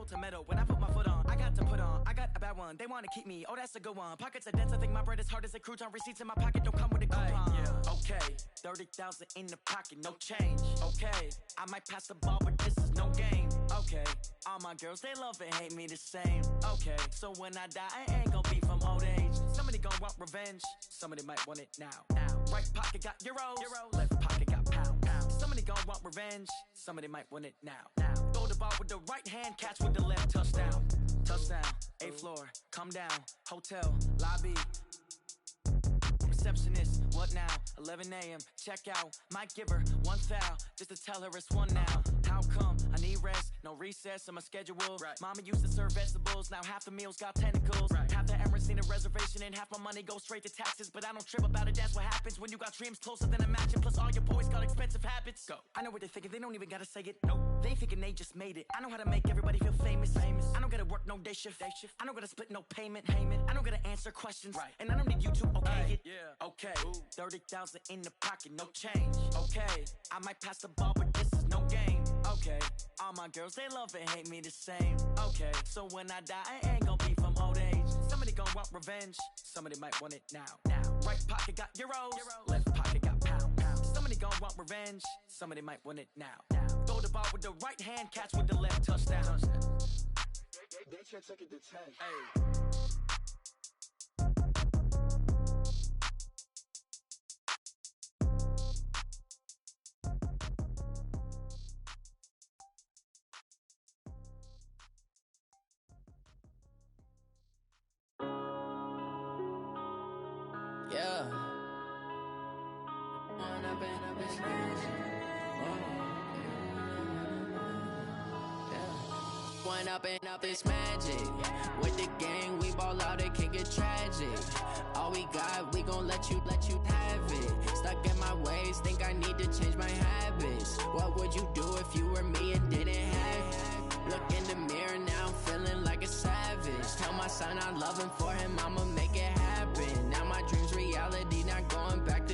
metal to metal. When I put my foot on, I got to put on. I got a bad one, they wanna keep me. Oh, that's a good one. Pockets are dense, I think my bread is hard as a crouton. Receipts in my pocket don't come with a coupon. Okay, 30,000 in the pocket, no change. Okay, I might pass the ball, but this is no game. Okay, all my girls, they love and hate me the same. Okay, so when I die, I ain't gonna be from old age. Somebody gonna want revenge, somebody might want it now. Right pocket got euros, left pocket got pound. Somebody gonna want revenge, somebody might want it now. Throw the ball with the right hand, catch with the left, touchdown. Touchdown, 8th floor, come down, hotel, lobby. Receptionist, what now? 11 a.m. Check out. Might give her one foul just to tell her it's one now. How come? I need rest, no recess in my schedule. Right. Mama used to serve vegetables, now half the meals got tentacles. Right. Half the Emirates need a reservation and half my money goes straight to taxes. But I don't trip about it, that's what happens when you got dreams closer than a match. And plus all your boys got expensive habits. Go. I know what they're thinking, they don't even gotta say it. Nope. They ain't thinking they just made it. I know how to make everybody feel famous. I don't gotta work no day shift. I don't gotta split no payment. I don't gotta answer questions. Right. And I don't need you to okay it. Yeah. Okay. 30,000 in the pocket, no change. Okay, I might pass the ball, but this is no game. Okay, all my girls, they love and hate me the same. Okay, so when I die, I ain't gonna be from old age. Somebody gonna want revenge, somebody might want it now. Right pocket got euros, left pocket got pound. Somebody gonna want revenge, somebody might want it now. Throw the ball with the right hand, catch with the left, touchdown. They should take it to 10. Hey. Yeah. One up and up is magic. With the gang, we ball out, it can get tragic. All we got, we gon' let you have it. Stuck in my ways, think I need to change my habits. What would you do if you were me and didn't have it? Look in the mirror, now I'm feeling like a savage. Tell my son I love him, for him I'ma make it happen. Now my dream's reality, not going back to.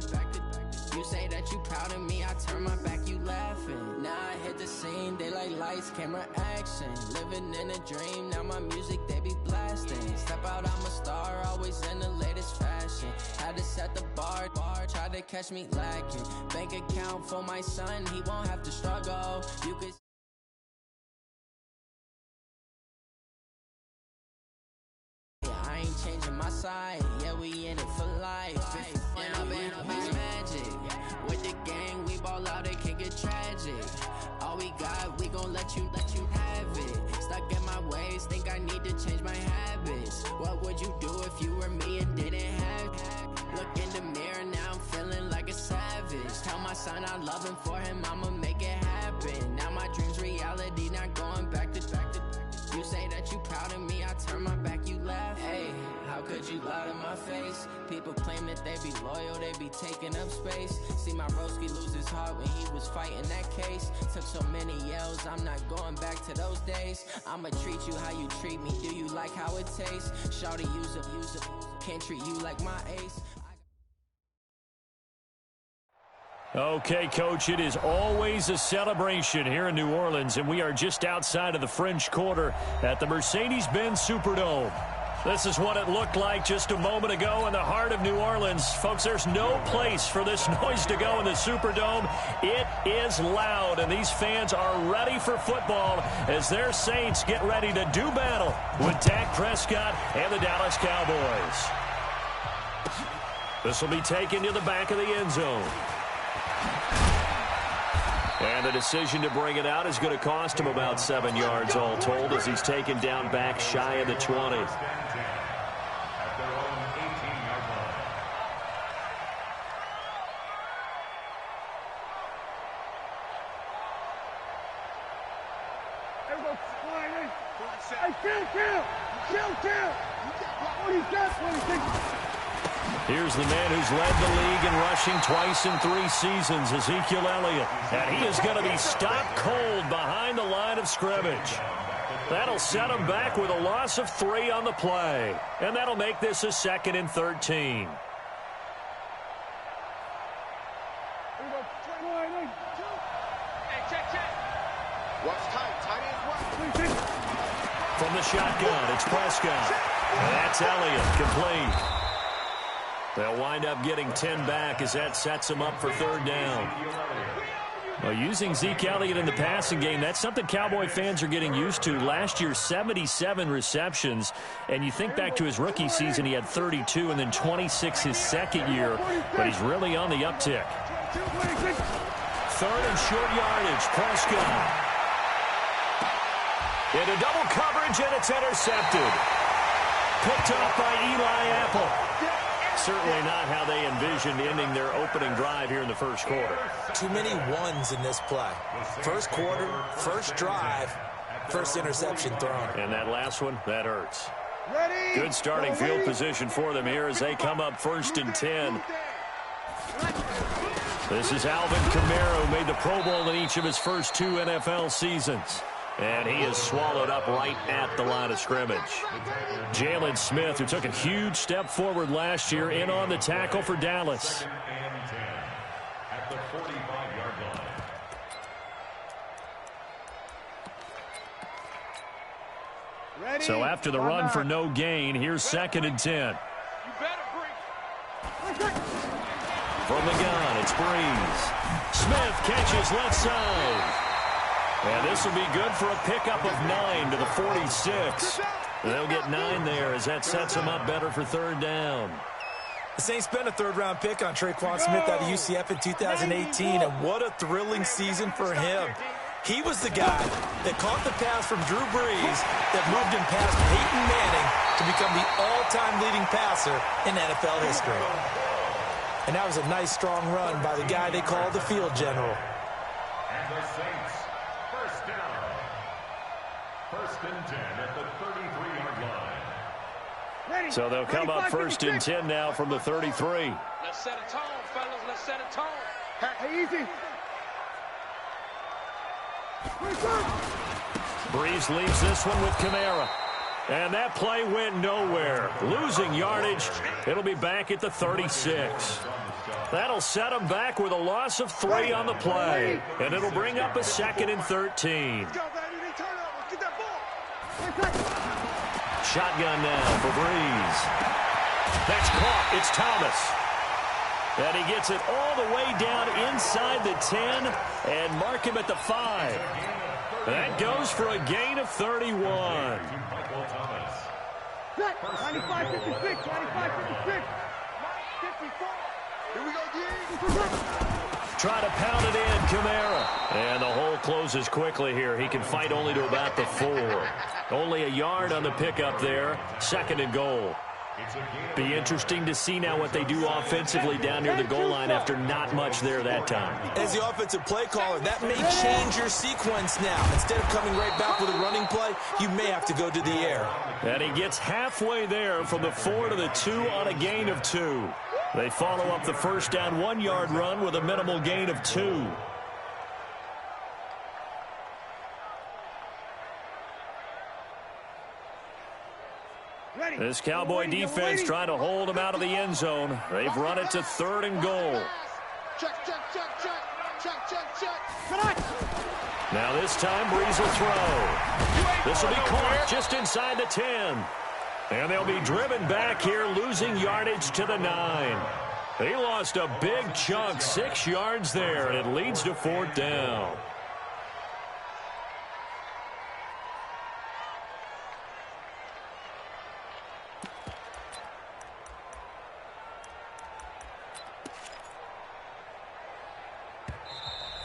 You say that you proud of me, I turn my back, you laughing. Now I hit the scene, they like lights, camera, action. Living in a dream, now my music, they be blasting. Step out, I'm a star, always in the latest fashion. Had to set the bar, try to catch me lacking. Bank account for my son, he won't have to struggle. You could I ain't changing my side, yeah, we in it for life. It's magic. With the gang, we ball out, it can get tragic. All we got, we gon' let you have it. Stuck in my ways, think I need to change my habits. What would you do if you were me and didn't have it? Look in the mirror, now I'm feeling like a savage. Tell my son I love him, for him I'ma make it happen. Now my dream's reality, not going back to. You say that you proud of me, I turn my back, you laugh. Hey, how could you lie to my face? People claim that they be loyal, they be taking up space. See my broski lose his heart when he was fighting that case. Took so many yells, I'm not going back to those days. I'ma treat you how you treat me, do you like how it tastes? Shawty, use it, can't treat you like my ace. Okay, Coach, it is always a celebration here in New Orleans, and we are just outside of the French Quarter at the Mercedes-Benz Superdome. This is what it looked like just a moment ago in the heart of New Orleans. Folks, there's no place for this noise to go in the Superdome. It is loud, and these fans are ready for football as their Saints get ready to do battle with Dak Prescott and the Dallas Cowboys. This will be taken to the back of the end zone. And the decision to bring it out is going to cost him about 7 yards all told as he's taken down back shy of the 20. Here's the man who's led the league in rushing twice in 3 seasons, Ezekiel Elliott. And he is going to be stopped cold behind the line of scrimmage. That'll set him back with a loss of 3 on the play. And that'll make this a 2nd and 13. Hey, check. Watch tight. Tight ends watch. the shotgun. It's Prescott. And that's Elliott, complete. They'll wind up getting 10 back as that sets them up for third down. Well, using Zeke Elliott in the passing game, that's something Cowboy fans are getting used to. Last year, 77 receptions. And you think back to his rookie season, he had 32 and then 26 his second year. But he's really on the uptick. Third and short yardage, Prescott. Into double coverage, and it's intercepted. Picked up by Eli Apple. Certainly not how they envisioned ending their opening drive here in the first quarter. Too many ones in this play. First quarter, first drive, first interception thrown. And that last one, that hurts. Good starting field position for them here as they come up 1st and 10. This is Alvin Kamara, who made the Pro Bowl in each of his first 2 NFL seasons. And he is swallowed up right at the line of scrimmage. Jalen Smith, who took a huge step forward last year, in on the tackle for Dallas. So after the run for no gain, here's 2nd and 10. From the gun, it's Breeze. Smith catches left side. And this will be good for a pickup of 9 to the 46. They'll get 9 there as that sets them up better for third down. The Saints spent a third-round pick on Traquan Smith out of UCF in 2018, and what a thrilling season for him. He was the guy that caught the pass from Drew Brees that moved him past Peyton Manning to become the all-time leading passer in NFL history. And that was a nice, strong run by the guy they call the field general. And the Saints, first down. 1st and 10 at the 33-yard line. So they'll come up 1st and 10 now from the 33. Let's set a tone, fellas. Let's set a tone. Hey, easy. Breeze leaves this one with Kamara. And that play went nowhere. Losing yardage. It'll be back at the 36. That'll set them back with a loss of 3 on the play. And it'll bring up a 2nd and 13. Shotgun now for Breeze. That's caught. It's Thomas. And he gets it all the way down inside the 10 and mark him at the 5. That goes for a gain of 31. 95-56, 95-56. 54. Here we go, D. Try to pound it in, Kamara. And the hole closes quickly here. He can fight only to about the 4. Only a yard on the pickup there. 2nd and goal. Be interesting to see now what they do offensively down near the goal line after not much there that time. As the offensive play caller, that may change your sequence now. Instead of coming right back with a running play, you may have to go to the air. And he gets halfway there from the 4 to the 2 on a gain of 2. They follow up the first down 1-yard run with a minimal gain of 2. This Cowboy defense trying to hold him out of the end zone. They've run it to 3rd and goal. Now this time, Breeze will throw. This will be caught just inside the 10. And they'll be driven back here, losing yardage to the 9. He lost a big chunk, 6 yards there, and it leads to 4th down.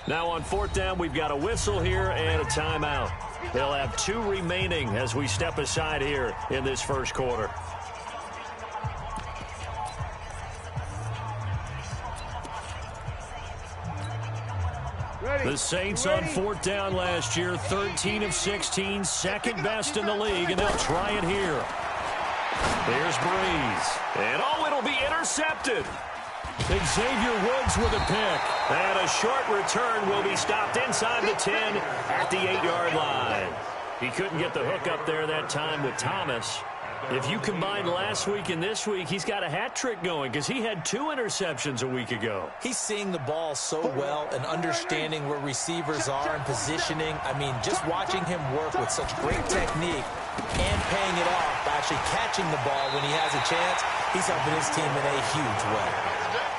Now on 4th down, we've got a whistle here and a timeout. They'll have 2 remaining as we step aside here in this first quarter. The Saints on 4th down last year, 13 of 16, 2nd best in the league, and they'll try it here. Here's Breeze. And it'll be intercepted. Xavier Woods with a pick. And a short return will be stopped inside the 10 at the 8-yard line. He couldn't get the hook up there that time with Thomas. If you combine last week and this week, he's got a hat trick going because he had 2 interceptions a week ago. He's seeing the ball so well and understanding where receivers are and positioning. I mean, just watching him work with such great technique and paying it off by actually catching the ball when he has a chance, he's helping his team in a huge way.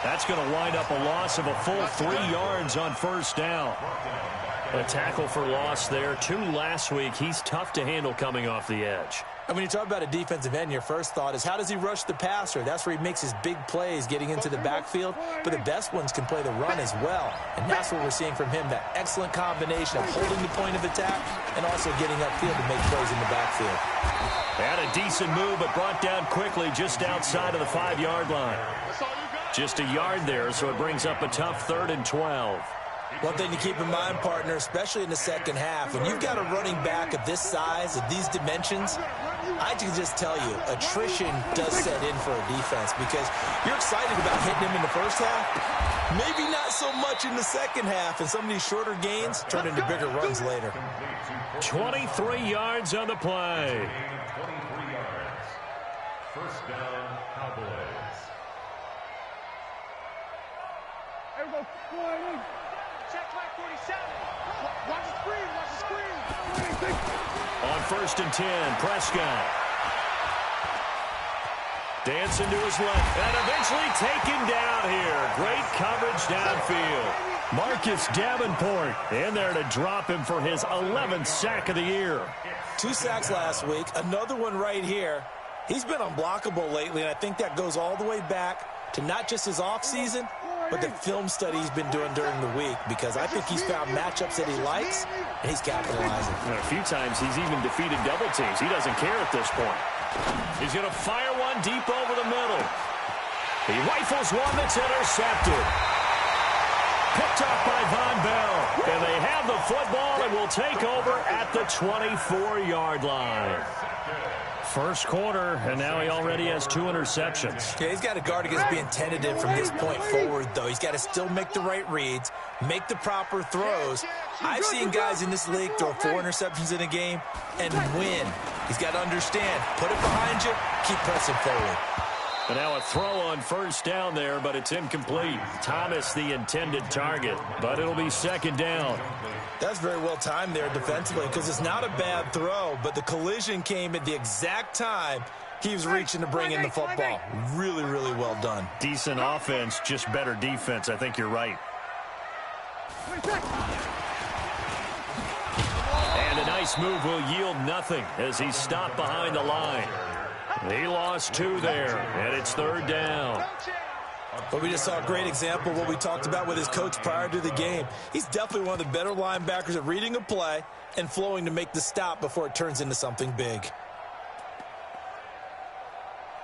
That's going to wind up a loss of a full 3 yards on first down. A tackle for loss there. 2 last week. He's tough to handle coming off the edge. And when you talk about a defensive end, your first thought is, how does he rush the passer? That's where he makes his big plays getting into the backfield. But the best ones can play the run as well. And that's what we're seeing from him, that excellent combination of holding the point of attack and also getting upfield to make plays in the backfield. Had a decent move, but brought down quickly just outside of the 5-yard line. Just a yard there, so it brings up a tough 3rd and 12. One thing to keep in mind, partner, especially in the second half, when you've got a running back of this size, of these dimensions, I can just tell you, attrition does set in for a defense because you're excited about hitting him in the first half. Maybe not so much in the second half, and some of these shorter gains turn into bigger runs later. 23 yards on the play. 23 yards. First down, Cowboys. Everybody, go Check back 47. Watch the screen. Watch the screen. On 1st and 10, Prescott. Dancing to his left, and eventually taken down here. Great coverage downfield. Marcus Davenport in there to drop him for his 11th sack of the year. 2 sacks last week, another one right here. He's been unblockable lately, and I think that goes all the way back to not just his offseason, but the film study he's been doing during the week, because I think he's found matchups that he likes, and he's capitalizing. And a few times he's even defeated double teams. He doesn't care at this point. He's going to fire one deep over the middle. He rifles one that's intercepted. Picked up by Von Bell. And they have the football and will take over at the 24-yard line. First quarter, and now he already has 2 interceptions. Yeah, he's got to guard against being tentative from this point forward, though. He's got to still make the right reads, make the proper throws. I've seen guys in this league throw 4 interceptions in a game and win. He's got to understand, put it behind you, keep pressing forward. And now a throw on first down there, but it's incomplete. Thomas the intended target, but it'll be 2nd down. That's very well timed there defensively, because it's not a bad throw, but the collision came at the exact time he was reaching to bring in the football. Really, really well done. Decent offense, just better defense. I think you're right. And a nice move will yield nothing as he's stopped behind the line. He lost 2 there, and it's 3rd down. But we just saw a great example of what we talked about with his coach prior to the game. He's definitely one of the better linebackers at reading a play and flowing to make the stop before it turns into something big.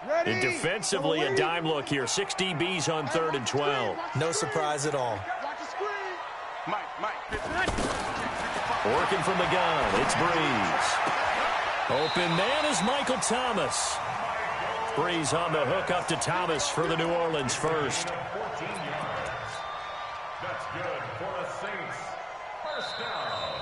And defensively, a dime look here. 6 DBs on 3rd and 12. No surprise at all. Working from the gun, it's Breeze. Open man is Michael Thomas. Breeze on the hook up to Thomas for the New Orleans first. 14 yards. That's good for the Saints. First down.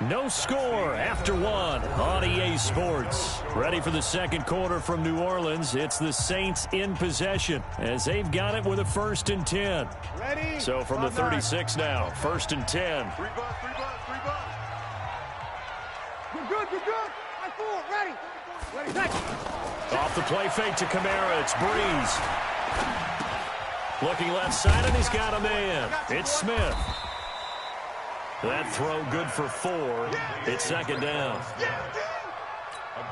No score after 1 on EA Sports. Ready for the second quarter from New Orleans. It's the Saints in possession as they've got it with a 1st and 10. Ready? So from the 36 now, 1st and 10. 3 bucks. Good. I fool. Ready. Off the play fake to Kamara, it's Breeze. Looking left side, and he's got a man. It's Smith. That throw good for 4. It's 2nd down.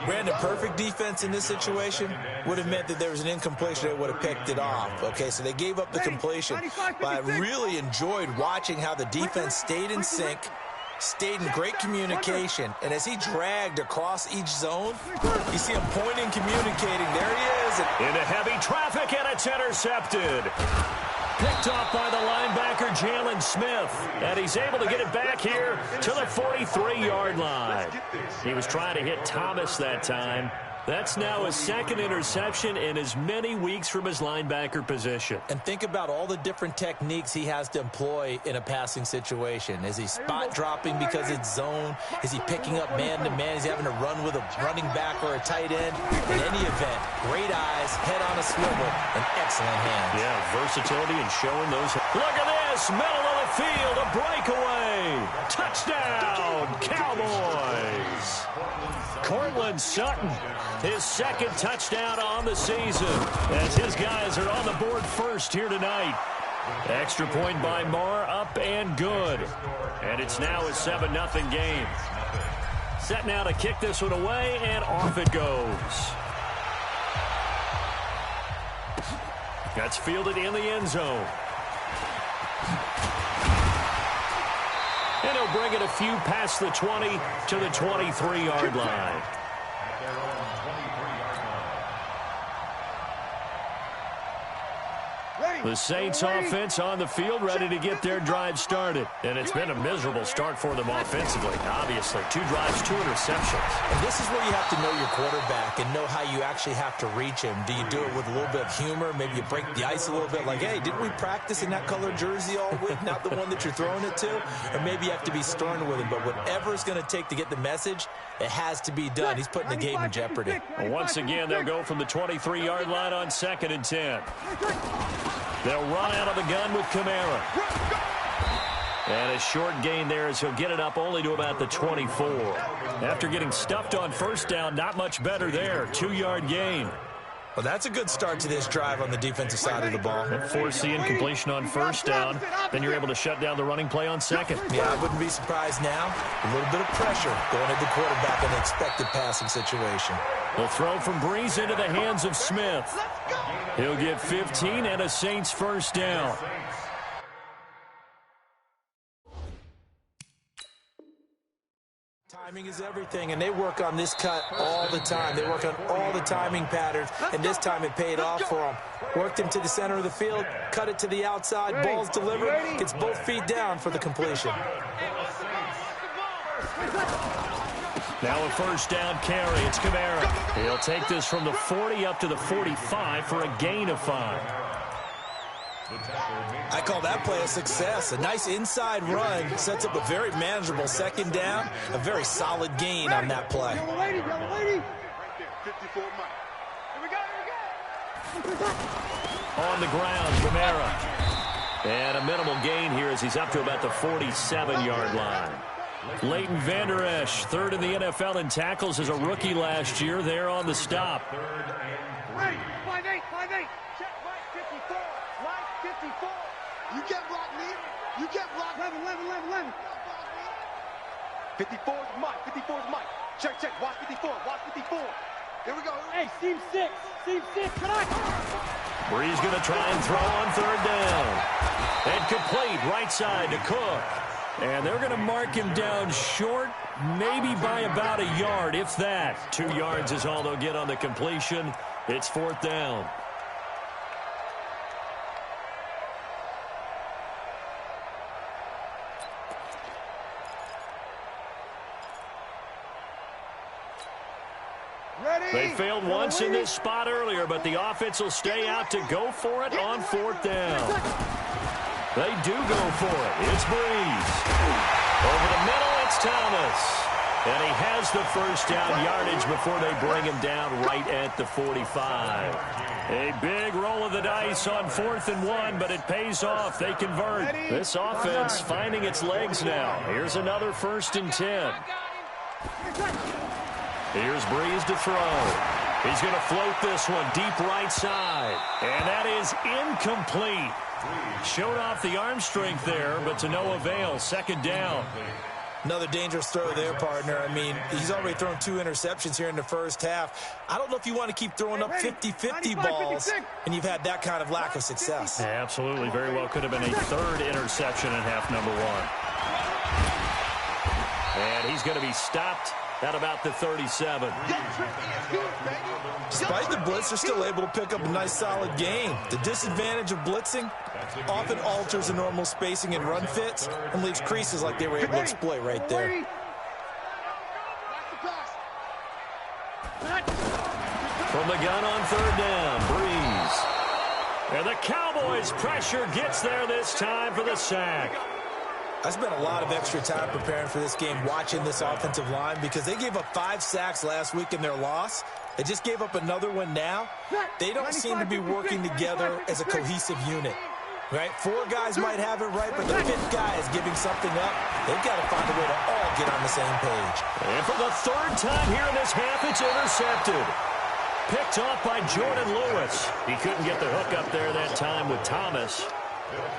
Brandon, perfect defense in this situation would have meant that there was an incompletion. They would have picked it off. Okay, so they gave up the completion. But I really enjoyed watching how the defense stayed in sync, stayed in great communication, and as he dragged across each zone, you see him pointing, communicating. There he is. Into heavy traffic, and it's intercepted. Picked off by the linebacker, Jalen Smith, and he's able to get it back here to the 43-yard line. He was trying to hit Thomas that time, That's now his second interception in as many weeks from his linebacker position. And think about all the different techniques he has to employ in a passing situation. Is he spot dropping because it's zone? Is he picking up man-to-man? Is he having to run with a running back or a tight end? In any event, great eyes, head on a swivel, and excellent hands. Yeah, versatility and showing those. Look at this, middle of the field, a breakaway. Touchdown, Cowboys. Cortland Sutton, his second touchdown on the season, as his guys are on the board first here tonight. Extra point by Marr, up and good. And it's now a 7-0 game. Set now to kick this one away, and off it goes. That's fielded in the end zone. And he'll bring it a few past the 20 to the 23-yard line. The Saints offense on the field, ready to get their drive started. And it's been a miserable start for them offensively. Obviously, 2 drives, 2 interceptions. And this is where you have to know your quarterback and know how you actually have to reach him. Do you do it with a little bit of humor? Maybe you break the ice a little bit, like, hey, didn't we practice in that colored jersey all week, not the one that you're throwing it to? Or maybe you have to be stern with him. But whatever it's going to take to get the message, it has to be done. He's putting the game in jeopardy. Well, once again, they'll go from the 23-yard line on 2nd and 10. They'll run out of the gun with Kamara. And a short gain there as he'll get it up only to about the 24. After getting stuffed on first down, not much better there. 2-yard gain. Well, that's a good start to this drive on the defensive side of the ball. Force the incompletion on first down. Then you're able to shut down the running play on second. Yeah, I wouldn't be surprised now. A little bit of pressure going at the quarterback in an expected passing situation. The throw from Breeze into the hands of Smith. He'll get 15 and a Saints first down. Timing is everything, and they work on this cut all the time. They work on all the timing patterns, and this time it paid off for them. Worked him to the center of the field, cut it to the outside, ball's delivered, gets both feet down for the completion. Now a first down carry. It's Kamara. He'll take this from the 40 up to the 45 for a gain of 5. I call that play a success. A nice inside run sets up a very manageable second down. A very solid gain on that play. Yellow lady. Right there, 54 Mike. Here we go. On the ground, Kamara. And a minimal gain here as he's up to about the 47-yard line. Leighton Vander Esch, third in the NFL in tackles as a rookie last year. There on the stop. 5'8", 5'8". Check Mike 54. Mike 54. You can't block me. You can't block 11. 54 is Mike. 54 is Mike. Check. Watch 54. Watch 54. Here we go. Hey, seam 6. Come on. Breeze going to try and throw on third down. And complete right side to Cook. And they're going to mark him down short, maybe by about a yard, if that. 2 yards is all they'll get on the completion. It's 4th down. They failed once in this spot earlier, but the offense will stay out to go for it on 4th down. They do go for it. It's Breeze. Over the middle, it's Thomas. And he has the first down yardage before they bring him down right at the 45. A big roll of the dice on 4th and 1, but it pays off. They convert. This offense finding its legs now. Here's another 1st and 10. Here's Breeze to throw. He's going to float this one deep right side. And that is incomplete. Showed off the arm strength there, but to no avail. 2nd down. Another dangerous throw there, partner. I mean, he's already thrown 2 interceptions here in the first half. I don't know if you want to keep throwing up 50-50 balls, and you've had that kind of lack of success. Yeah, absolutely. Very well could have been a 3rd interception in half number 1. And he's going to be stopped at about the 37. Despite the blitz, they're still able to pick up a nice solid gain. The disadvantage of blitzing often alters the normal spacing and run fits and leaves creases like they were able to exploit right there. from the gun on third down. Breeze. And the Cowboys' pressure gets there this time for the sack. I spent a lot of extra time preparing for this game watching this offensive line because they gave up 5 sacks last week in their loss. They just gave up another one now. They don't seem to be working together as a cohesive unit. Right? 4 guys might have it right, but the 5th guy is giving something up. They've got to find a way to all get on the same page. And for the 3rd time here in this half, it's intercepted. Picked off by Jordan Lewis. He couldn't get the hook up there that time with Thomas.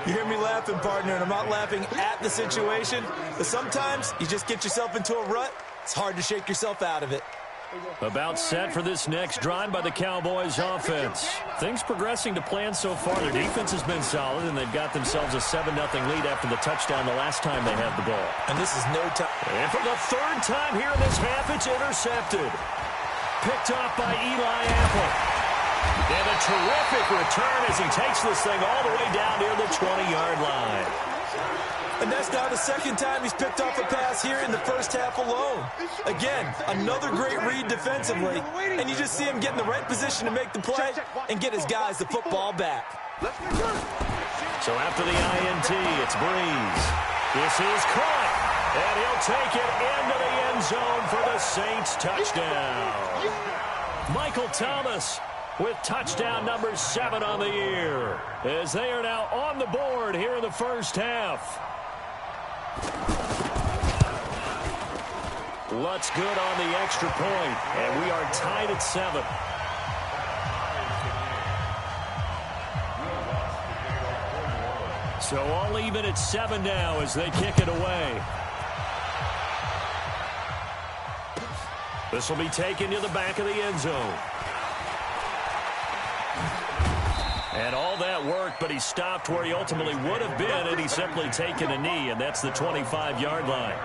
You hear me laughing, partner, and I'm not laughing at the situation, but sometimes you just get yourself into a rut. It's hard to shake yourself out of it. About set for this next drive by the Cowboys offense. Things progressing to plan so far. Their defense has been solid, and they've got themselves a 7-0 lead after the touchdown the last time they had the ball. And this is no time. And for the 3rd time here in this half, it's intercepted. Picked off by Eli Apple. And a terrific return as he takes this thing all the way down near the 20-yard line. And that's now the 2nd time he's picked off a pass here in the first half alone. Again, another great read defensively, and you just see him get in the right position to make the play and get his guys the football back. So after the INT, it's Breeze. This is caught, and he'll take it into the end zone for the Saints touchdown. Michael Thomas with touchdown number 7 on the year, as they are now on the board here in the first half. Lutz good on the extra point, and we are tied at 7. So all even at 7 now as they kick it away. This will be taken to the back of the end zone. And all that worked, but he stopped where he ultimately would have been, and he's simply taken a knee, and that's the 25-yard line.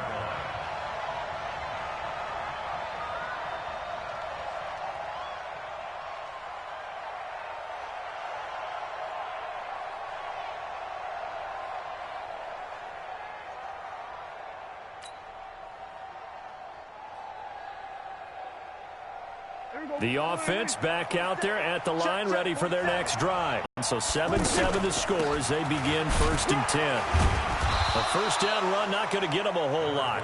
The offense back out there at the line, ready for their next drive. So 7-7 the score as they begin 1st and 10. A first down run not going to get them a whole lot.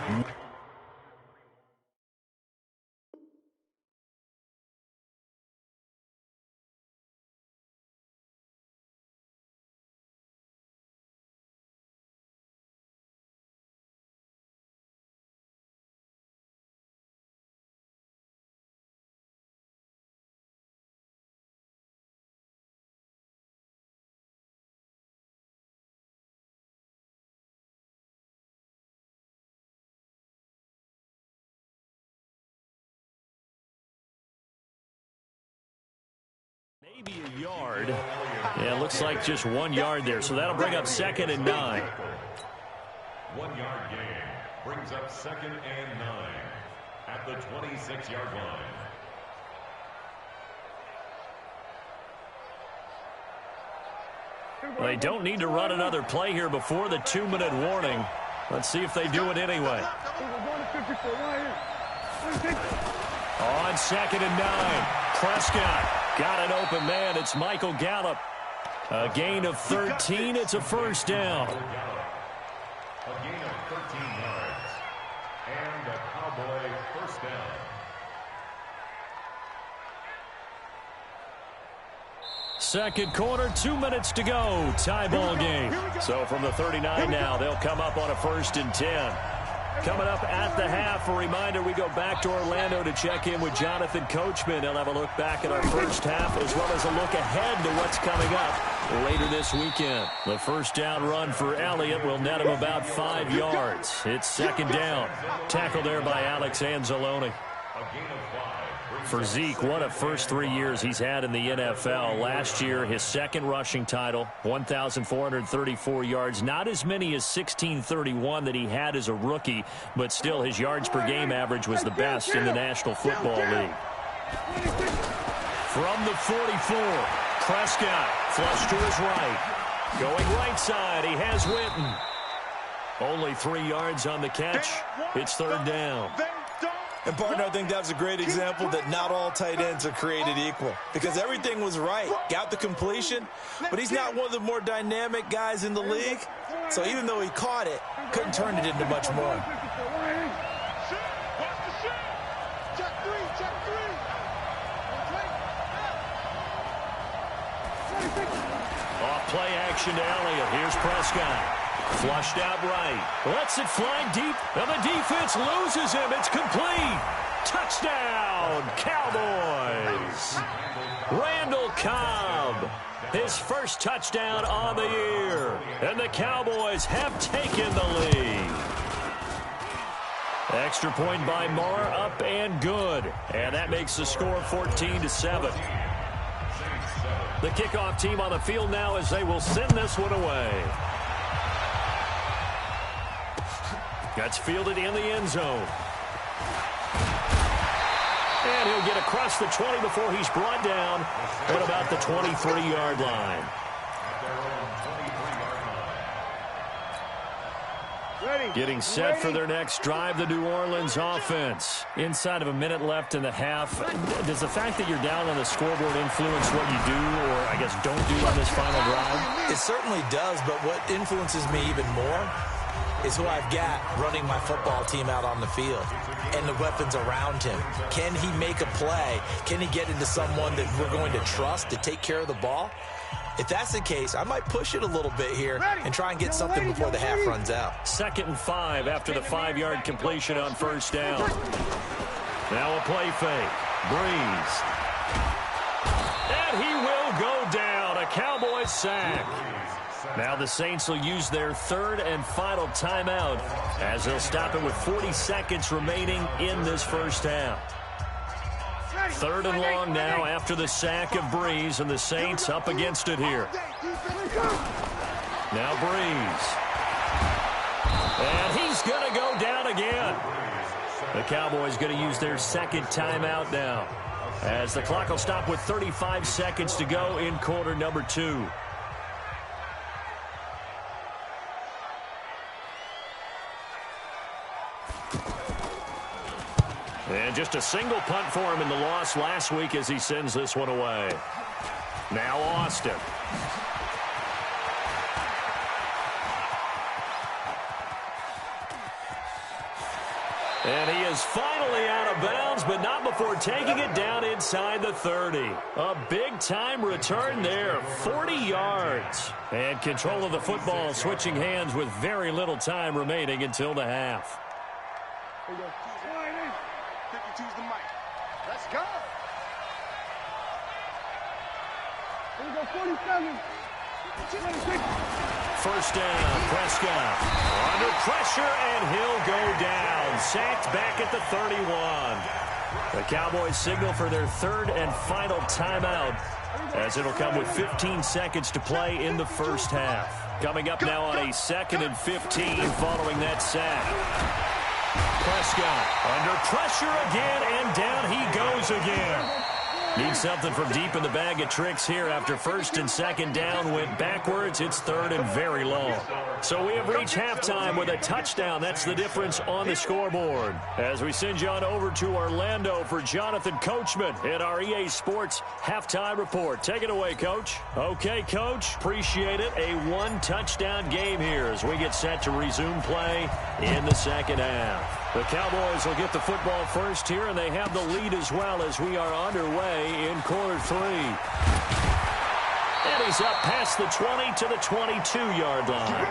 Maybe a yard. Yeah, it looks like just 1 yard there, so that'll bring up 2nd and 9. 1-yard gain brings up 2nd and 9 at the 26-yard line. They don't need to run another play here before the 2-minute warning. Let's see if they do it anyway. On 2nd and 9, Prescott got an open man. It's Michael Gallup. A gain of 13. It's a first down. A gain of 13 yards and a Cowboy first down. Second quarter, 2 minutes to go. Tie ball game. So from the 39 now, they'll come up on a 1st and 10. Coming up at the half, a reminder, we go back to Orlando to check in with Jonathan Coachman. He'll have a look back at our first half as well as a look ahead to what's coming up later this weekend. The first down run for Elliott will net him about 5 yards. It's 2nd down. Tackle there by Alex Anzalone. For Zeke, what a first 3 years he's had in the NFL. Last year, his 2nd rushing title, 1,434 yards. Not as many as 1,631 that he had as a rookie, but still his yards per game average was the best in the National Football League. From the 44, Prescott flush to his right. Going right side, he has Witten. Only 3 yards on the catch. It's 3rd down. And, partner, I think that's a great example that not all tight ends are created equal, because everything was right. Got the completion, but he's not one of the more dynamic guys in the league. So even though he caught it, couldn't turn it into much more. Off play action to Elliott. Here's Prescott. Flushed out right. Lets it fly deep. And the defense loses him. It's complete. Touchdown, Cowboys. Randall Cobb. His first touchdown on the year. And the Cowboys have taken the lead. Extra point by Marr, up and good. And that makes the score 14-7. The kickoff team on the field now as they will send this one away. That's fielded in the end zone. And he'll get across the 20 before he's brought down at about the 23-yard line. Getting set for their next drive, the New Orleans offense. Inside of a minute left in the half, does the fact that you're down on the scoreboard influence what you do or, I guess, don't do on this final drive? It certainly does, but what influences me even more is who I've got running my football team out on the field and the weapons around him. Can he make a play? Can he get into someone that we're going to trust to take care of the ball? If that's the case, I might push it a little bit here and try and get something before the half runs out. 2nd and 5 after the 5-yard completion on first down. Now a play fake. Breeze. And he will go down. A Cowboys sack. Now the Saints will use their 3rd and final timeout as they'll stop it with 40 seconds remaining in this first half. 3rd and long now after the sack of Breeze, and the Saints up against it here. Now Breeze. And he's going to go down again. The Cowboys going to use their 2nd timeout now as the clock will stop with 35 seconds to go in quarter number 2. And just a single punt for him in the loss last week as he sends this one away. Now Austin. And he is finally out of bounds, but not before taking it down inside the 30. A big-time return there, 40 yards. And control of the football switching hands with very little time remaining until the half. Choose the mic. Let's go. Here we go, 47. First down, Prescott. Under pressure, and he'll go down. Sacked back at the 31. The Cowboys signal for their 3rd and final timeout as it'll come with 15 seconds to play in the first half. Coming up now on a 2nd and 15 following that sack. Prescott under pressure again, and down he goes again. Needs something from deep in the bag of tricks here after 1st and 2nd down went backwards. It's 3rd and very long. So we have reached halftime with a touchdown. That's the difference on the scoreboard. As we send you on over to Orlando for Jonathan Coachman in our EA Sports Halftime Report. Take it away, Coach. Okay, Coach. Appreciate it. A 1-touchdown game here as we get set to resume play in the 2nd half. The Cowboys will get the football first here, and they have the lead as well as we are underway in quarter 3. And he's up past the 20 to the 22-yard line.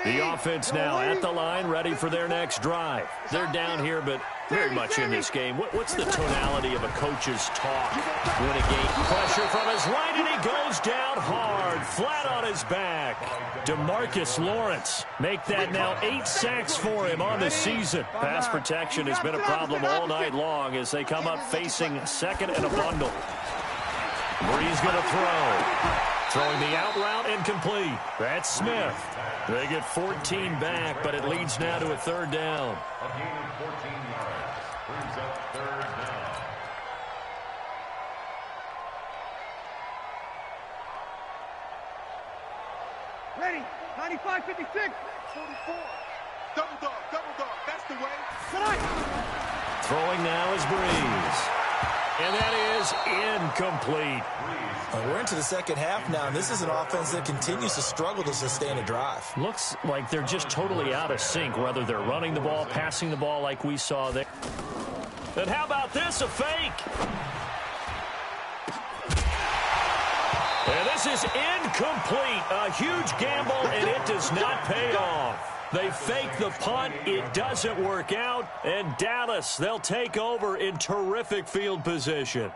The offense now at the line, ready for their next drive. They're down here, but very much in this game. What's the tonality of a coach's talk when a game? Pressure from his right, and he goes down hard, flat on his back. DeMarcus Lawrence make that now 8 sacks for him on the season. Pass protection has been a problem all night long as they come up facing 2nd and a bundle. Breeze going to throw. Throwing the out route incomplete. That's Smith. They get 14 back, but it leads now to a 3rd down. A gain of 14 yards brings up 3rd down. Ready. 95, 56. 44. Double dog, that's the way. Tonight. Throwing now is Breeze. And that is incomplete. We're into the second half now, and this is an offense that continues to struggle to sustain a drive. Looks like they're just totally out of sync, whether they're running the ball, passing the ball like we saw there. And how about this, a fake? And this is incomplete. A huge gamble, and it does not pay off. They fake the punt. It doesn't work out. And Dallas, they'll take over in terrific field position.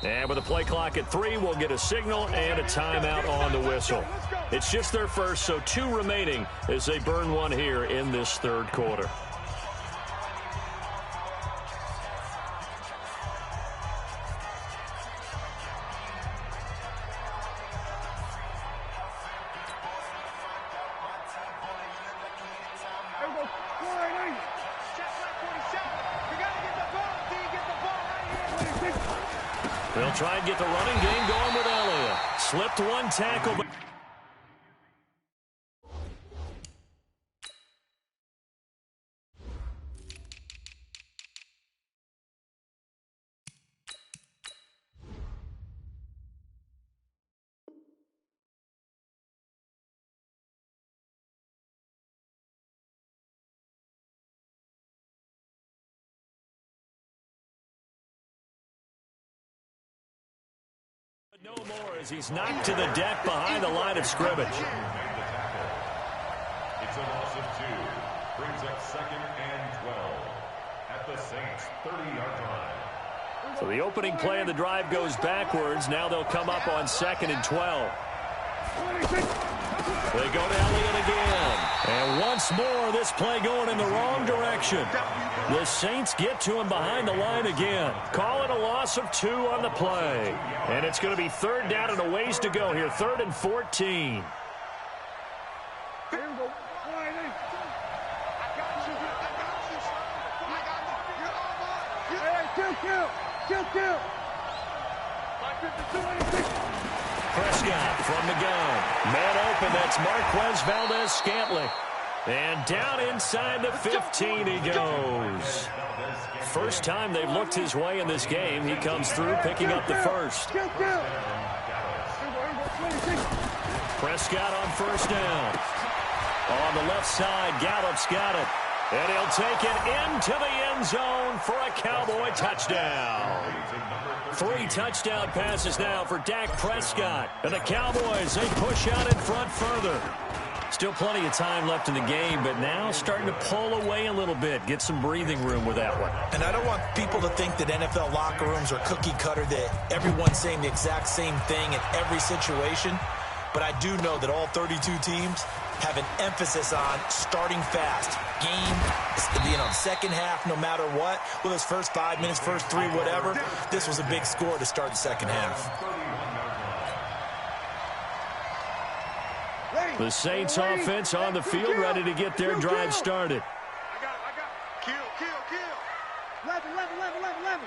And with a play clock at 3, we'll get a signal and a timeout on the whistle. It's just their first, so 2 remaining as they burn one here in this third quarter. They'll try and get the running game going with Elliott. Slipped one tackle. No more as he's knocked to the deck behind the line of scrimmage. It's a loss of 2. Brings up 2nd and 12 at the Saints' 30-yard line. So the opening play of the drive goes backwards. Now they'll come up on 2nd and 12. They go to Elliott again. And once more, this play going in the wrong direction. The Saints get to him behind the line again. Call it a loss of 2 on the play. And it's going to be 3rd down and a ways to go here. 3rd and 14. Kill. Prescott from the gun. Man open, that's Marquez Valdez-Scantling. And down inside the 15 he goes. First time they've looked his way in this game. He comes through picking up the first. Prescott on 1st down. On the left side, Gallup's got it. And he'll take it into the end zone for a Cowboy touchdown. 3 touchdown passes now for Dak Prescott. And the Cowboys, they push out in front further. Still plenty of time left in the game, but now starting to pull away a little bit. Get some breathing room with that one. And I don't want people to think that NFL locker rooms are cookie cutter, that everyone's saying the exact same thing in every situation. But I do know that all 32 teams have an emphasis on starting fast. Game, second half, no matter what. Well, his first 5 minutes, first 3, whatever. This was a big score to start the second half. The Saints offense on the field, ready to get their drive started. I got it. Kill. 11.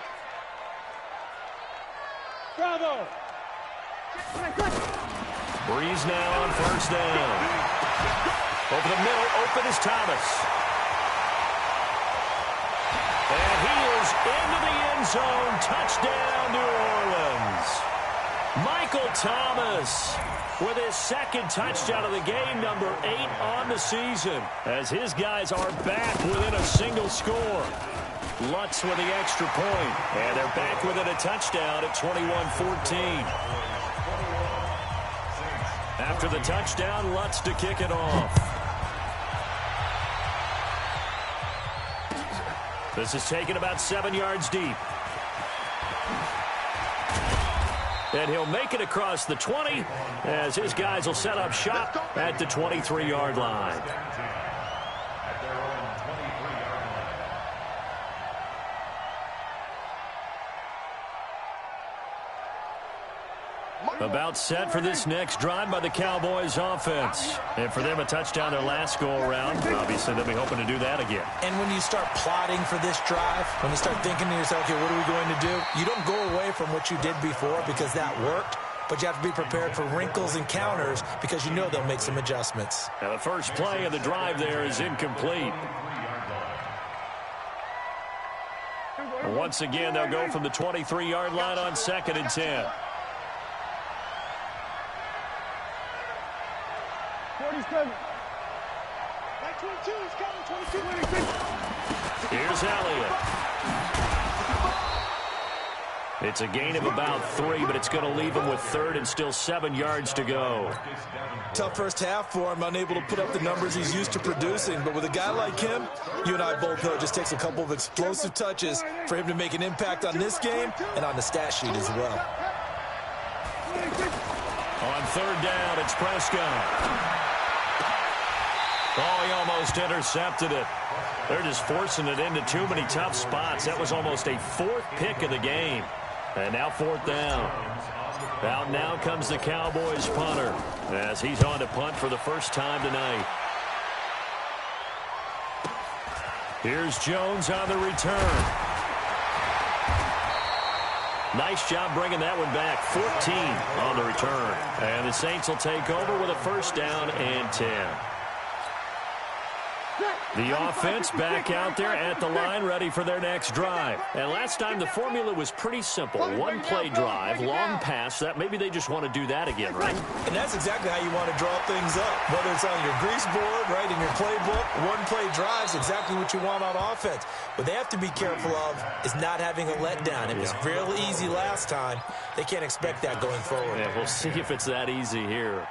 Bravo. Breeze now on 1st down. Over the middle, open is Thomas. And he is into the end zone. Touchdown, New Orleans. Michael Thomas with his 2nd touchdown of the game, number 8 on the season, as his guys are back within a single score. Lutz with the extra point, and they're back within a touchdown at 21-14. After the touchdown, Lutz to kick it off. This is taken about 7 yards deep. and he'll make it across the 20 as his guys will set up shop at the 23-yard line. About set for this next drive by the Cowboys offense. And for them, a touchdown their last go-around. Obviously, they'll be hoping to do that again. And when you start plotting for this drive, when you start thinking to yourself, okay, what are we going to do? You don't go away from what you did before because that worked, but you have to be prepared for wrinkles and counters because you know they'll make some adjustments. Now, the first play of the drive there is incomplete. Once again, they'll go from the 23-yard line on 2nd and 10. 47. Like 22, he's coming, 22. Here's Elliott. It's a gain of about 3, but it's going to leave him with 3rd and still 7 yards to go. Tough first half for him, unable to put up the numbers he's used to producing. But with a guy like him, you and I both know it just takes a couple of explosive touches for him to make an impact on this game and on the stat sheet as well. On 3rd down, it's Prescott. Oh, he almost intercepted it. They're just forcing it into too many tough spots. That was almost a 4th pick of the game. And now 4th down. Out now comes the Cowboys punter as he's on to punt for the first time tonight. Here's Jones on the return. Nice job bringing that one back. 14 on the return. And the Saints will take over with a 1st down and 10. The offense back out there at the line, ready for their next drive. And last time, the formula was pretty simple. 1-play drive, long pass. That maybe they just want to do that again, right? And that's exactly how you want to draw things up. Whether it's on your grease board, right, in your playbook, 1-play drives, exactly what you want on offense. What they have to be careful of is not having a letdown. It was real easy last time. They can't expect that going forward. Yeah, we'll see if it's that easy here.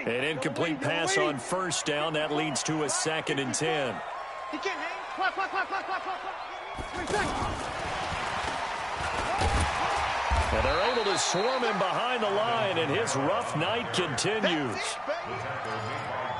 An incomplete pass on 1st down. That leads to a 2nd and 10. He can't hang. Clock. 20 seconds. And they're able to swarm him behind the line, and his rough night continues.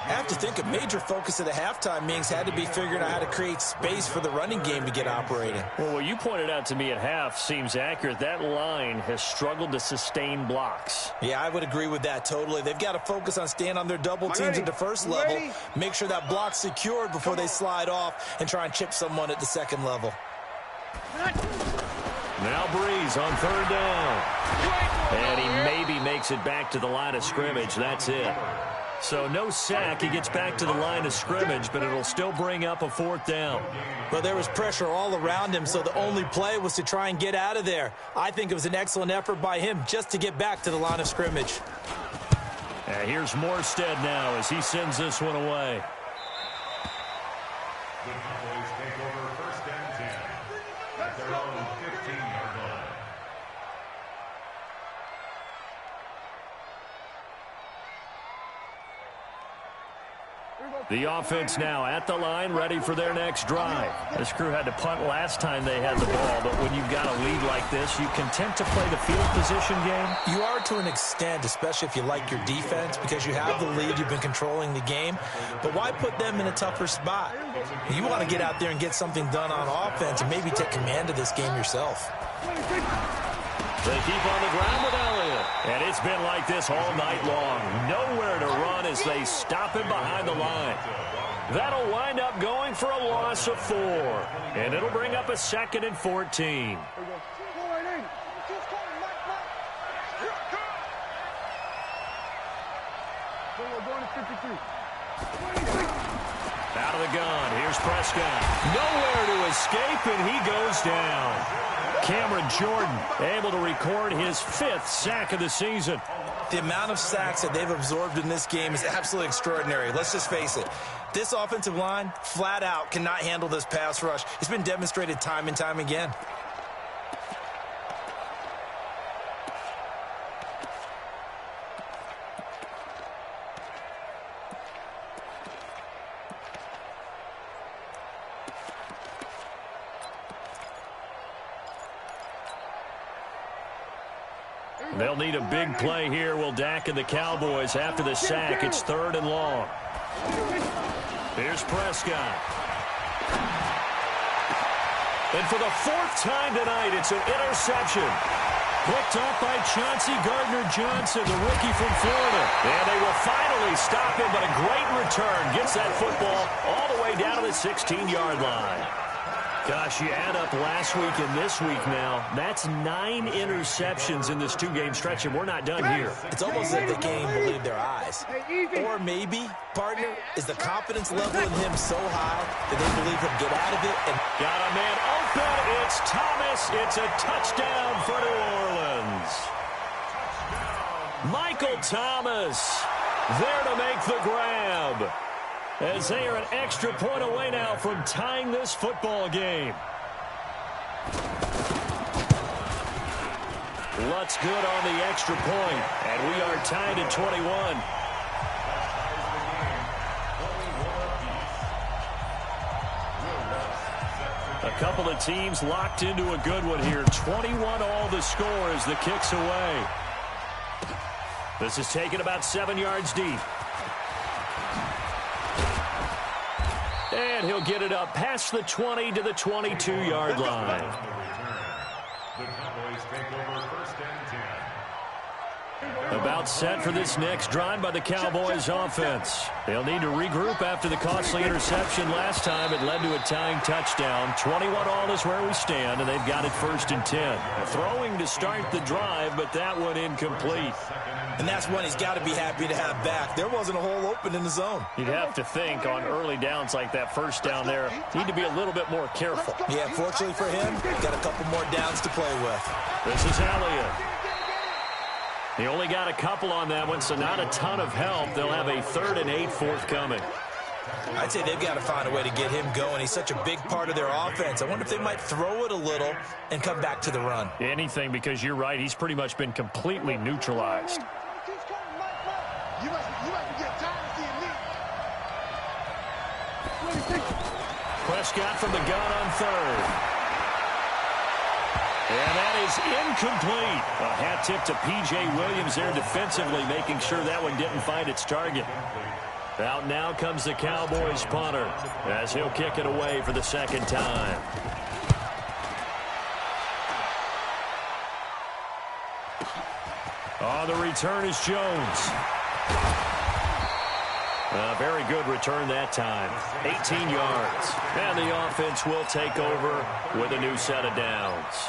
I have to think a major focus of the halftime meetings had to be figuring out how to create space for the running game to get operating. Well, what you pointed out to me at half seems accurate. That line has struggled to sustain blocks. Yeah, I would agree with that totally. They've got to focus on staying on their double teams at the first level, make sure that block's secured before they slide off and try and chip someone at the 2nd level. Now Breeze on 3rd down. And he maybe makes it back to the line of scrimmage. That's it. So no sack. He gets back to the line of scrimmage, but it'll still bring up a 4th down. Well, there was pressure all around him, so the only play was to try and get out of there. I think it was an excellent effort by him just to get back to the line of scrimmage. And here's Morstead now as he sends this one away. The Cowboys take over 1st and 10 at their own 15-yard line. The offense now at the line, ready for their next drive. This crew had to punt last time they had the ball, but when you've got a lead like this, you content to play the field position game? You are to an extent, especially if you like your defense, because you have the lead, you've been controlling the game. But why put them in a tougher spot? You want to get out there and get something done on offense and maybe take command of this game yourself. They keep on the ground with Elliott. And it's been like this all night long. Nowhere to run as they stop him behind the line. That'll wind up going for a loss of 4. And it'll bring up a 2nd and 14. Out of the gun. Here's Prescott. Nowhere to escape, and he goes down. Cameron Jordan able to record his 5th sack of the season. The amount of sacks that they've absorbed in this game is absolutely extraordinary. Let's just face it. This offensive line, flat out, cannot handle this pass rush. It's been demonstrated time and time again. They'll need a big play here. Will Dak and the Cowboys after the sack. It's 3rd and long. Here's Prescott. And for the 4th time tonight, it's an interception. Picked up by Chauncey Gardner-Johnson, the rookie from Florida. And they will finally stop him, but a great return. Gets that football all the way down to the 16-yard line. Gosh, you add up last week and this week now, that's 9 interceptions in this 2-game stretch, and we're not done here. It's almost like they can't even believe their eyes. Or maybe, partner, is the confidence level in him so high that they believe he'll get out of it. And got a man open. It's Thomas. It's a touchdown for New Orleans. Michael Thomas there to make the grab, as they are an extra point away now from tying this football game. Lutz good on the extra point, and we are tied at 21. A couple of teams locked into a good one here. 21 all the score as the kick's away. This is taken about 7 yards deep. And he'll get it up past the 20 to the 22-yard line. The Cowboys take over 1st and 10. About set for this next drive by the Cowboys offense. They'll need to regroup after the costly interception last time. It led to a tying touchdown. 21 all is where we stand, and they've got it 1st and 10. Throwing to start the drive, but that one incomplete. And that's one he's got to be happy to have back. There wasn't a hole open in the zone. You'd have to think on early downs like that, first down there, need to be a little bit more careful. Yeah, fortunately for him, got a couple more downs to play with. This is Elliott. He only got a couple on that one, so not a ton of help. They'll have a 3rd and 8 forthcoming. I'd say they've got to find a way to get him going. He's such a big part of their offense. I wonder if they might throw it a little and come back to the run. Anything, because you're right. He's pretty much been completely neutralized. You must get tired of seeing me. Prescott from the gun on 3rd. And that is incomplete. A hat tip to P.J. Williams there defensively, making sure that one didn't find its target. Out now comes the Cowboys punter, as he'll kick it away for the 2nd time. On the return is Jones. A very good return that time. 18 yards. And the offense will take over with a new set of downs.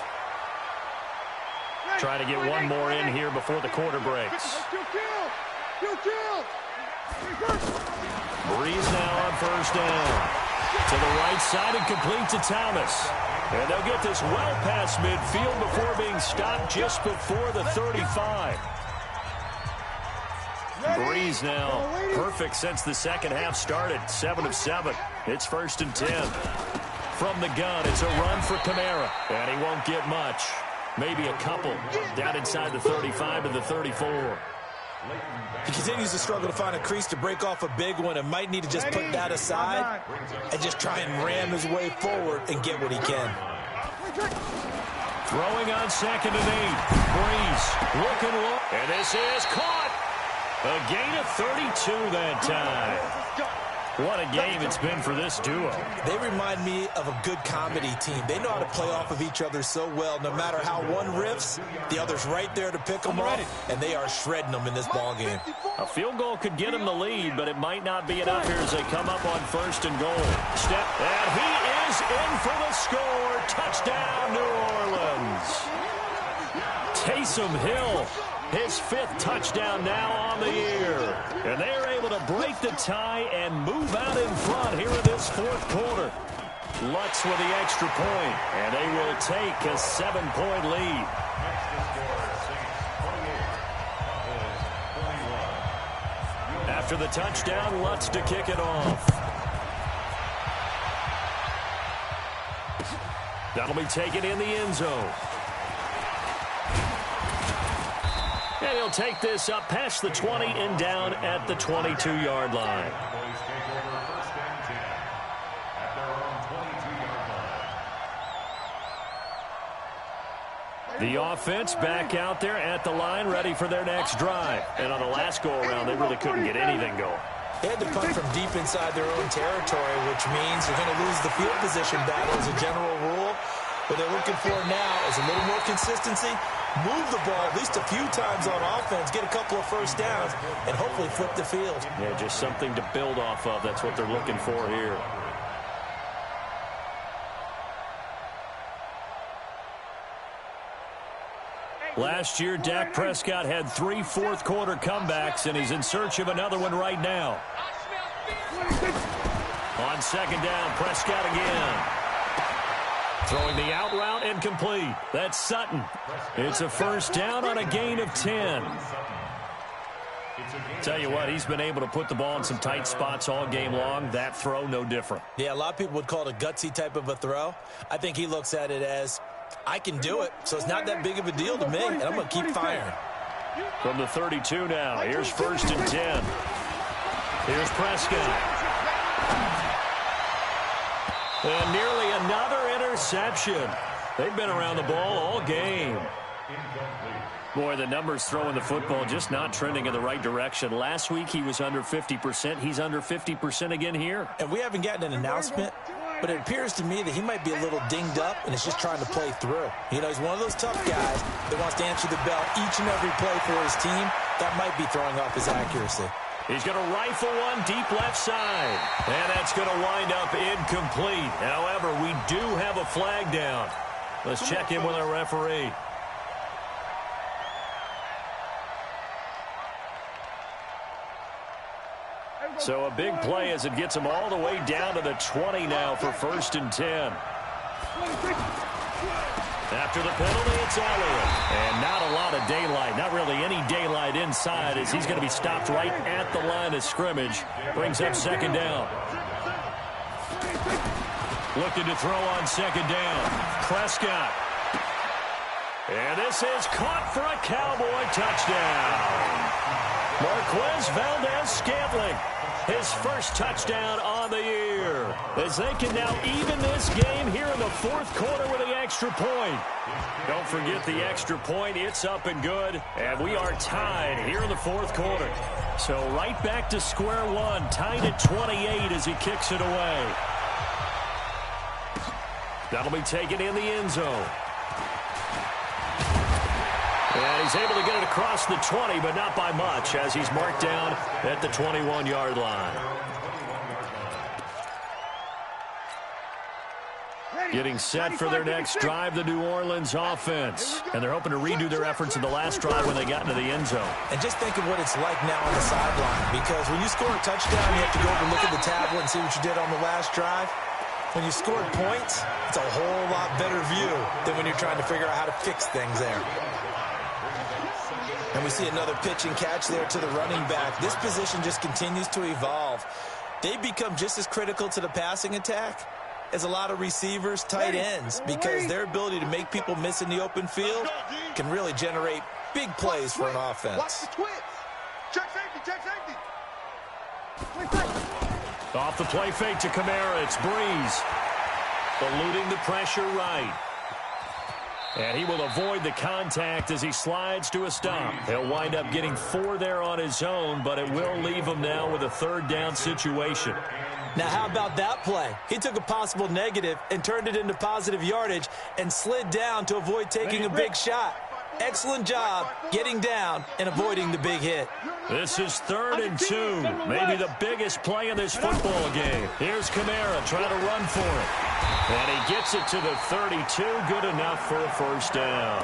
Trying to get one more in here before the quarter breaks. Breeze now on 1st down. To the right side and complete to Thomas. And they'll get this well past midfield before being stopped just before the 35. Breeze now perfect since the 2nd half started. 7 of 7. It's 1st and 10. From the gun, it's a run for Kamara. And he won't get much. Maybe a couple down inside the 35 to the 34. He continues to struggle to find a crease to break off a big one and might need to just put that aside and just try and ram his way forward and get what he can. Throwing on 2nd and 8. Breeze looking low. And this is caught. A gain of 32 that time. What a game it's been for this duo. They remind me of a good comedy team. They know how to play off of each other so well. No matter how one riffs, the other's right there to pick them up, and they are shredding them in this ball game. A field goal could get them the lead, but it might not be enough here as they come up on 1st and goal. Step, and he is in for the score. Touchdown, New Orleans. Taysom Hill, his 5th touchdown now on the year. And they are able to break the tie and move out in front here in this 4th quarter. Lutz with the extra point, and they will take a 7-point lead. After the touchdown, Lutz to kick it off. That'll be taken in the end zone. And he'll take this up past the 20 and down at the 22-yard line. The offense back out there at the line, ready for their next drive. And on the last go-around, they really couldn't get anything going. They had to punt from deep inside their own territory, which means you're going to lose the field position battle as a general rule. What they're looking for now is a little more consistency, move the ball at least a few times on offense, get a couple of first downs, and hopefully flip the field. Yeah, just something to build off of. That's what they're looking for here. Last year, Dak Prescott had 3 fourth-quarter comebacks, and he's in search of another one right now. On second down, Prescott again. Throwing the out route incomplete. That's Sutton. It's a first down on a gain of 10. Tell you what, he's been able to put the ball in some tight spots all game long. That throw, no different. Yeah, a lot of people would call it a gutsy type of a throw. I think he looks at it as, I can do it, so it's not that big of a deal to me, and I'm going to keep firing. From the 32 now, here's first and 10. Here's Prescott. And nearly another interception. They've been around the ball all game. Boy, the numbers throwing the football just not trending in the right direction. Last week he was under 50%. He's under 50% again here. And we haven't gotten an announcement, but it appears to me that he might be a little dinged up and is just trying to play through. You know, he's one of those tough guys that wants to answer the bell each and every play for his team. That might be throwing off his accuracy. He's going to rifle one deep left side. And that's going to wind up incomplete. However, we do have a flag down. Let's check in with our referee. So a big play as it gets him all the way down to the 20 now for first and 10. After the penalty, it's Elliott. And not a lot of daylight, not really any daylight inside as he's going to be stopped right at the line of scrimmage. Brings up second down. Looking to throw on second down. Prescott. And this is caught for a Cowboy touchdown. Marquez Valdez-Scantling, his first touchdown on the year, as they can now even this game here in the fourth quarter with the extra point. Don't forget the extra point. It's up and good, and we are tied here in the fourth quarter. So right back to square one, tied at 28 as he kicks it away. That'll be taken in the end zone. And he's able to get it across the 20, but not by much, as he's marked down at the 21-yard line. Getting set for their next drive, the New Orleans offense. And they're hoping to redo their efforts in the last drive when they got into the end zone. And just think of what it's like now on the sideline, because when you score a touchdown, you have to go over and look at the tablet and see what you did on the last drive. When you scored points, it's a whole lot better view than when you're trying to figure out how to fix things there. And we see another pitch and catch there to the running back. This position just continues to evolve. They become just as critical to the passing attack as a lot of receivers, tight ends, because their ability to make people miss in the open field can really generate big plays for an offense. Watch the twitch. Check safety, check safety. Off the play fake to Kamara, it's Breeze. Eluding the pressure right. And he will avoid the contact as he slides to a stop. He'll wind up getting 4 there on his own, but it will leave him now with a third down situation. Now, how about that play? He took a possible negative and turned it into positive yardage and slid down to avoid taking a big shot. Excellent job getting down and avoiding the big hit. This is 3rd and 2. Maybe the biggest play in this football game. Here's Kamara trying to run for it. And he gets it to the 32. Good enough for a first down.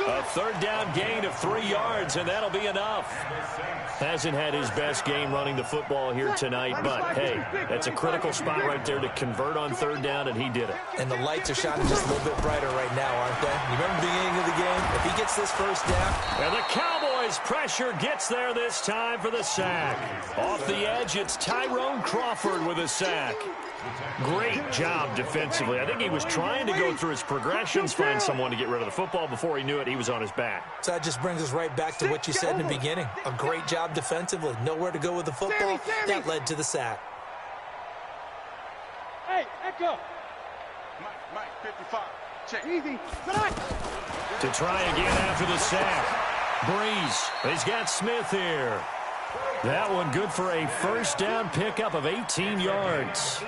A third down gain of 3 yards, and that'll be enough. Hasn't had his best game running the football here tonight, but, hey, that's a critical spot right there to convert on third down, and he did it. And the lights are shining just a little bit brighter right now, aren't they? You remember the beginning of the game? If he gets this first down. And the Cowboys pressure gets there this time for the sack. Off the edge, it's Tyrone Crawford with a sack. Great job defensively. I think he was trying to go through his progressions, find someone to get rid of the football. Before he knew it, he was on his back. So that just brings us right back to what you said in the beginning. A great job defensively. Nowhere to go with the football. That led to the sack. Hey, echo. Mike, 55. Check. Easy. Tonight. To try again after the sack. Breeze. He's got Smith here. That one good for a first down pickup of 18 yards.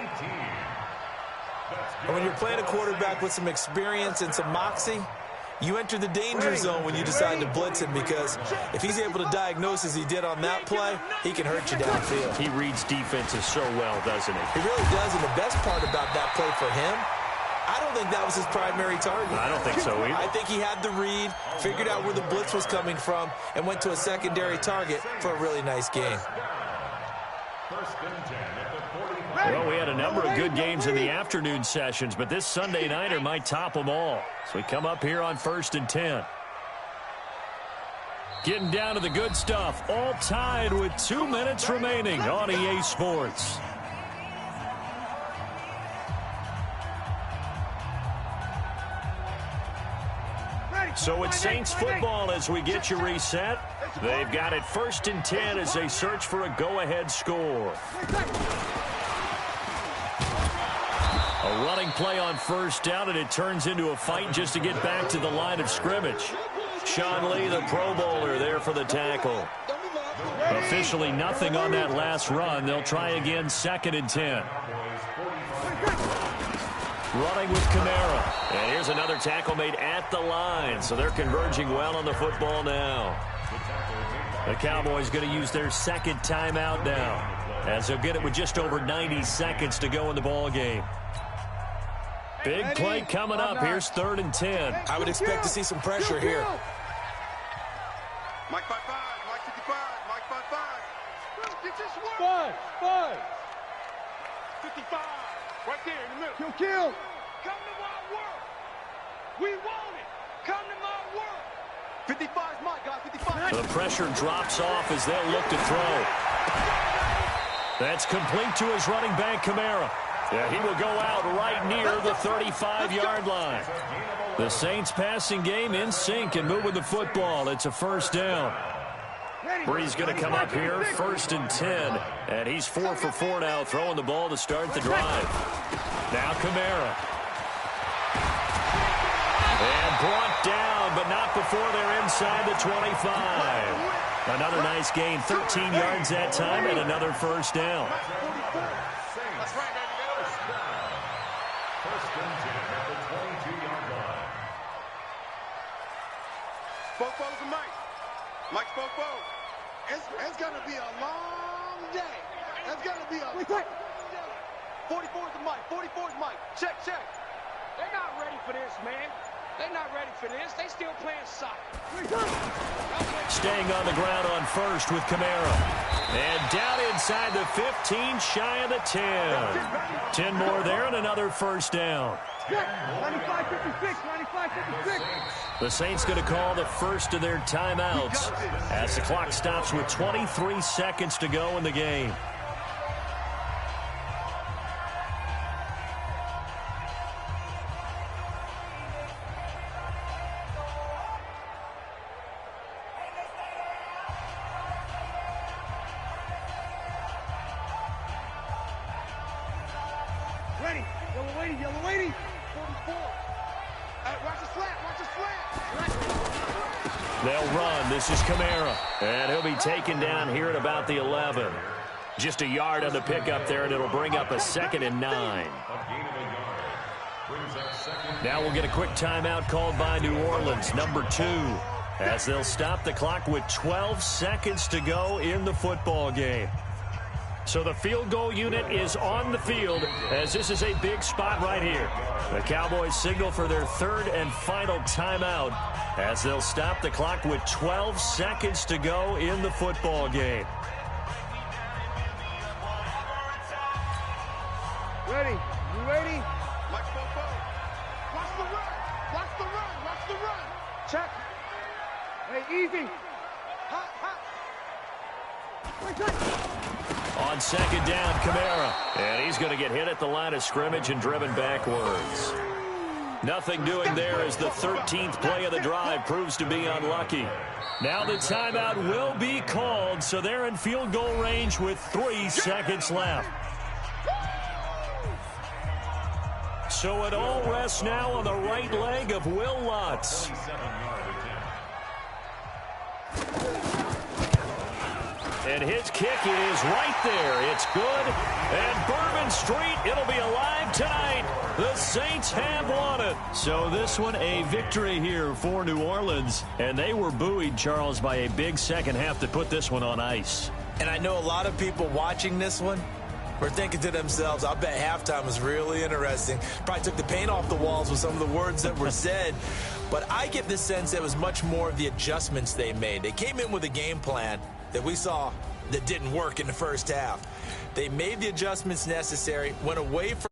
And when you're playing a quarterback with some experience and some moxie, you enter the danger zone when you decide to blitz him, because if he's able to diagnose as he did on that play, he can hurt you downfield. He reads defenses so well, doesn't he? He really does, and the best part about that play for him, I don't think that was his primary target. I don't think so either. I think he had the read, figured out where the blitz was coming from, and went to a secondary target for a really nice game. Well, we had a number of good games in the afternoon sessions, but this Sunday nighter might top them all. So we come up here on 1st and 10. Getting down to the good stuff, all tied with 2 minutes remaining on EA Sports. So it's Saints football as we get you reset. They've got it 1st and 10 as they search for a go-ahead score. A running play on 1st down, and it turns into a fight just to get back to the line of scrimmage. Sean Lee, the Pro Bowler, there for the tackle. Officially nothing on that last run. They'll try again 2nd and 10. Running with Kamara. And here's another tackle made at the line. So they're converging well on the football now. The Cowboys going to use their 2nd timeout now, as they'll get it with just over 90 seconds to go in the ball game. Big play coming up. Here's 3rd and 10. I would expect to see some pressure here. Mike 5-5, Mike 55, Mike 5-5. Get this one. 5. 55, right there in the middle. Kill. Come to my work. We want it. Come to my work. 55 is Mike, guys. 55. The pressure drops off as they'll look to throw. That's complete to his running back, Kamara. Yeah, he will go out right near the 35-yard line. The Saints passing game in sync and moving the football. It's a 1st down. Breeze going to come up here, 1st and 10. And he's 4 for 4 now, throwing the ball to start the drive. Now Kamara. And brought down, but not before they're inside the 25. Another nice gain, 13 yards that time, and another 1st down. That's right, baby. First and 10 at the 22-yard line. Fofo to Mike. Mike's Fofo. It's going to be a long day. It's going to be a long day. 44 is Mike. 44 is Mike. Check. They're not ready for this, man. They're not ready for this. They still playing soccer. Staying on the ground on 1st with Kamara. And down inside the 15, shy of the 10. 10 more there and another 1st down. 95-56, 95-56. The Saints going to call the first of their timeouts as the clock stops with 23 seconds to go in the game. Ready. Yellow lady. 44. Watch the slant. They'll run. This is Kamara. And he'll be taken down here at about the 11. Just a yard on the pickup there, and it'll bring up a 2nd and 9. Now we'll get a quick timeout called by New Orleans, number 2, as they'll stop the clock with 12 seconds to go in the football game. So the field goal unit is on the field, as this is a big spot right here. The Cowboys signal for their 3rd and final timeout, as they'll stop the clock with 12 seconds to go in the football game. Ready. You ready? Mike Fofo. Watch the run. Check. Hey, easy. Hot. On 2nd down, Kamara. And he's going to get hit at the line of scrimmage and driven backwards. Nothing doing there as the 13th play of the drive proves to be unlucky. Now the timeout will be called, so they're in field goal range with 3 seconds left. So it all rests now on the right leg of Will Lutz. 27-yard attempt. And his kick is right there. It's good. And Bourbon Street, it'll be alive tonight. The Saints have won it. So this one a victory here for New Orleans. And they were buoyed, Charles, by a big second half to put this one on ice. And I know a lot of people watching this one were thinking to themselves, I bet halftime was really interesting. Probably took the paint off the walls with some of the words that were said. But I get the sense it was much more of the adjustments they made. They came in with a game plan that we saw that didn't work in the first half. They made the adjustments necessary, went away from